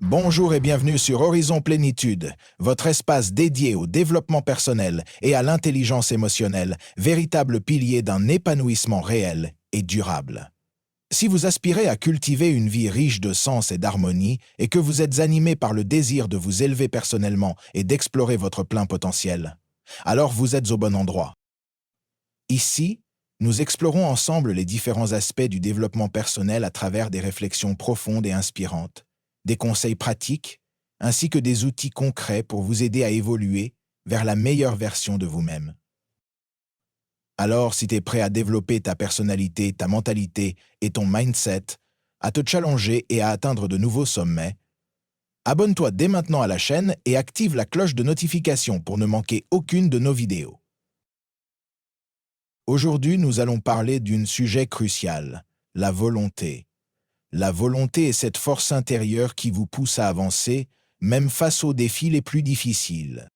Bonjour et bienvenue sur Horizon Plénitude, votre espace dédié au développement personnel et à l'intelligence émotionnelle, véritable pilier d'un épanouissement réel et durable. Si vous aspirez à cultiver une vie riche de sens et d'harmonie et que vous êtes animé par le désir de vous élever personnellement et d'explorer votre plein potentiel, alors vous êtes au bon endroit. Ici, nous explorons ensemble les différents aspects du développement personnel à travers des réflexions profondes et inspirantes, des conseils pratiques, ainsi que des outils concrets pour vous aider à évoluer vers la meilleure version de vous-même. Alors, si tu es prêt à développer ta personnalité, ta mentalité et ton mindset, à te challenger et à atteindre de nouveaux sommets, abonne-toi dès maintenant à la chaîne et active la cloche de notification pour ne manquer aucune de nos vidéos. Aujourd'hui, nous allons parler d'un sujet crucial, la volonté. La volonté est cette force intérieure qui vous pousse à avancer, même face aux défis les plus difficiles.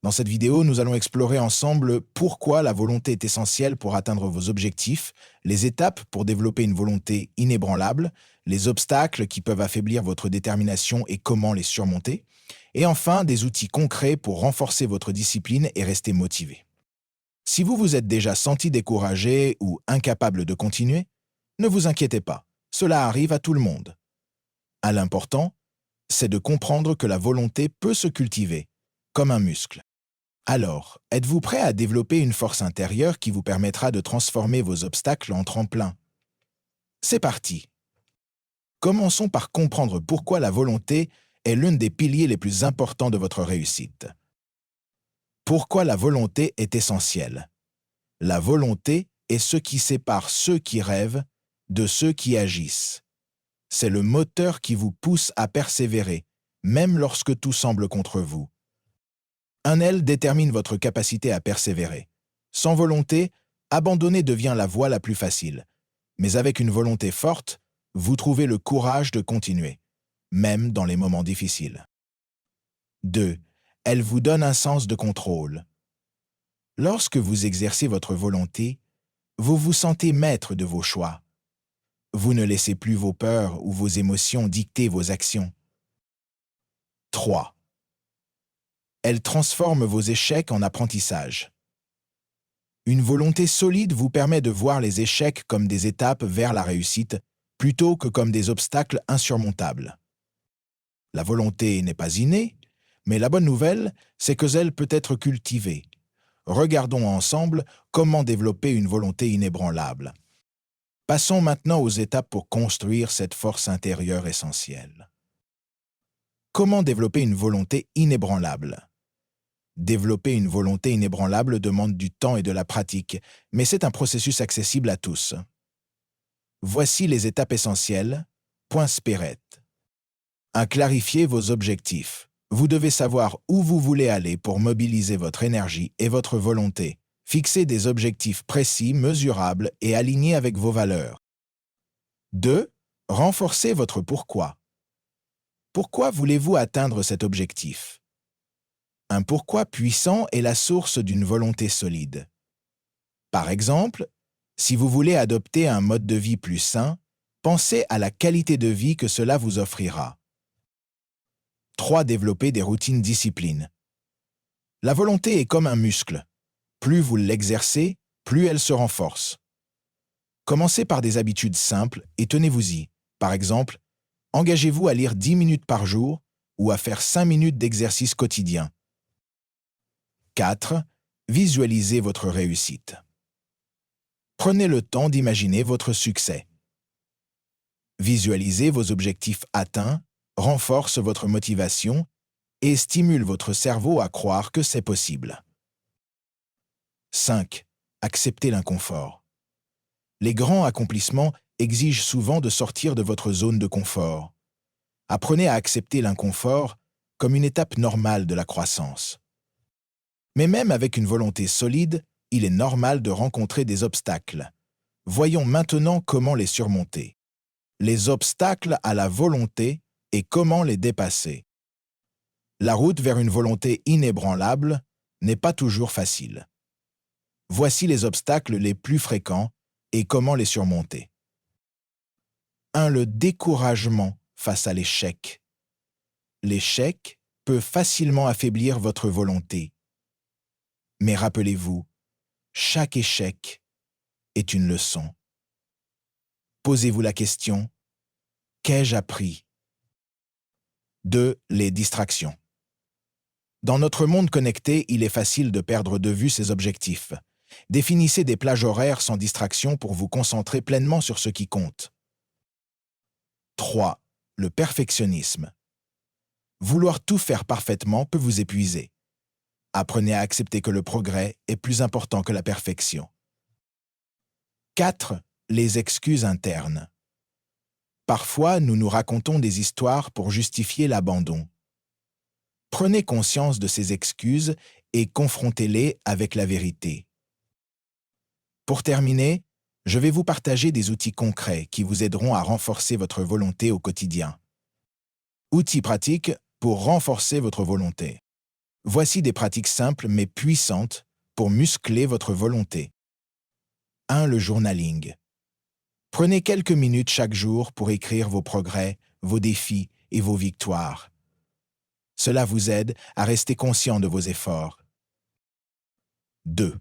Dans cette vidéo, nous allons explorer ensemble pourquoi la volonté est essentielle pour atteindre vos objectifs, les étapes pour développer une volonté inébranlable, les obstacles qui peuvent affaiblir votre détermination et comment les surmonter, et enfin des outils concrets pour renforcer votre discipline et rester motivé. Si vous vous êtes déjà senti découragé ou incapable de continuer, ne vous inquiétez pas, cela arrive à tout le monde. L'important, c'est de comprendre que la volonté peut se cultiver, comme un muscle. Alors, êtes-vous prêt à développer une force intérieure qui vous permettra de transformer vos obstacles en tremplin? C'est parti! Commençons par comprendre pourquoi la volonté est l'un des piliers les plus importants de votre réussite. Pourquoi la volonté est essentielle? La volonté est ce qui sépare ceux qui rêvent de ceux qui agissent. C'est le moteur qui vous pousse à persévérer, même lorsque tout semble contre vous. Un L détermine votre capacité à persévérer. Sans volonté, abandonner devient la voie la plus facile. Mais avec une volonté forte, vous trouvez le courage de continuer, même dans les moments difficiles. 2. Elle vous donne un sens de contrôle. Lorsque vous exercez votre volonté, vous vous sentez maître de vos choix. Vous ne laissez plus vos peurs ou vos émotions dicter vos actions. 3. Elle transforme vos échecs en apprentissage. Une volonté solide vous permet de voir les échecs comme des étapes vers la réussite plutôt que comme des obstacles insurmontables. La volonté n'est pas innée, mais la bonne nouvelle, c'est qu'elle peut être cultivée. Regardons ensemble comment développer une volonté inébranlable. Passons maintenant aux étapes pour construire cette force intérieure essentielle. Comment développer une volonté inébranlable? Développer une volonté inébranlable demande du temps et de la pratique, mais c'est un processus accessible à tous. Voici les étapes essentielles. Point Spérette. Clarifier vos objectifs. Vous devez savoir où vous voulez aller pour mobiliser votre énergie et votre volonté. Fixez des objectifs précis, mesurables et alignés avec vos valeurs. 2. Renforcez votre pourquoi. Pourquoi voulez-vous atteindre cet objectif? Un pourquoi puissant est la source d'une volonté solide. Par exemple, si vous voulez adopter un mode de vie plus sain, pensez à la qualité de vie que cela vous offrira. 3. Développer des routines disciplines. La volonté est comme un muscle. Plus vous l'exercez, plus elle se renforce. Commencez par des habitudes simples et tenez-vous-y. Par exemple, engagez-vous à lire 10 minutes par jour ou à faire 5 minutes d'exercice quotidien. 4. Visualisez votre réussite. Prenez le temps d'imaginer votre succès. Visualiser vos objectifs atteints renforce votre motivation et stimule votre cerveau à croire que c'est possible. 5. Acceptez l'inconfort. Les grands accomplissements exigent souvent de sortir de votre zone de confort. Apprenez à accepter l'inconfort comme une étape normale de la croissance. Mais même avec une volonté solide, il est normal de rencontrer des obstacles. Voyons maintenant comment les surmonter. Les obstacles à la volonté et comment les dépasser. La route vers une volonté inébranlable n'est pas toujours facile. Voici les obstacles les plus fréquents et comment les surmonter. 1. Le découragement face à l'échec. L'échec peut facilement affaiblir votre volonté. Mais rappelez-vous, chaque échec est une leçon. Posez-vous la question, qu'ai-je appris? 2. Les distractions. Dans notre monde connecté, il est facile de perdre de vue ses objectifs. Définissez des plages horaires sans distraction pour vous concentrer pleinement sur ce qui compte. 3. Le perfectionnisme. Vouloir tout faire parfaitement peut vous épuiser. Apprenez à accepter que le progrès est plus important que la perfection. 4. Les excuses internes. Parfois, nous nous racontons des histoires pour justifier l'abandon. Prenez conscience de ces excuses et confrontez-les avec la vérité. Pour terminer, je vais vous partager des outils concrets qui vous aideront à renforcer votre volonté au quotidien. Outils pratiques pour renforcer votre volonté. Voici des pratiques simples mais puissantes pour muscler votre volonté. 1. Le journaling. Prenez quelques minutes chaque jour pour écrire vos progrès, vos défis et vos victoires. Cela vous aide à rester conscient de vos efforts. 2.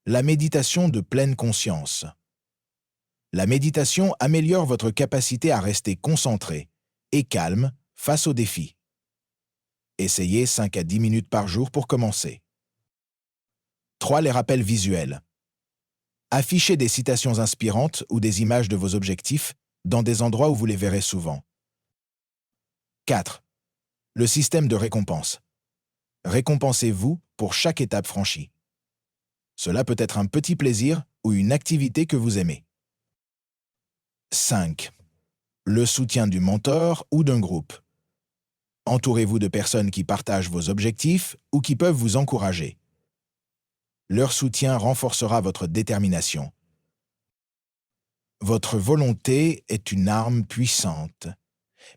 La méditation de pleine conscience. La méditation améliore votre capacité à rester concentré et calme face aux défis. Essayez 5 à 10 minutes par jour pour commencer. 3. Les rappels visuels. Affichez des citations inspirantes ou des images de vos objectifs dans des endroits où vous les verrez souvent. 4. Le système de récompense. Récompensez-vous pour chaque étape franchie. Cela peut être un petit plaisir ou une activité que vous aimez. 5. Le soutien du mentor ou d'un groupe. Entourez-vous de personnes qui partagent vos objectifs ou qui peuvent vous encourager. Leur soutien renforcera votre détermination. Votre volonté est une arme puissante,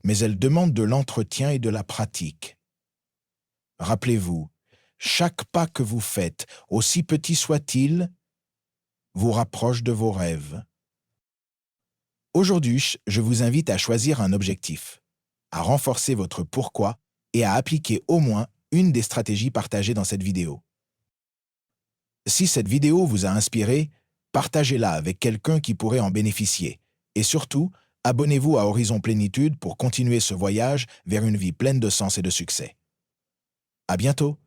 mais elle demande de l'entretien et de la pratique. Rappelez-vous, chaque pas que vous faites, aussi petit soit-il, vous rapproche de vos rêves. Aujourd'hui, je vous invite à choisir un objectif, à renforcer votre pourquoi et à appliquer au moins une des stratégies partagées dans cette vidéo. Si cette vidéo vous a inspiré, partagez-la avec quelqu'un qui pourrait en bénéficier. Et surtout, abonnez-vous à Horizon Plénitude pour continuer ce voyage vers une vie pleine de sens et de succès. À bientôt!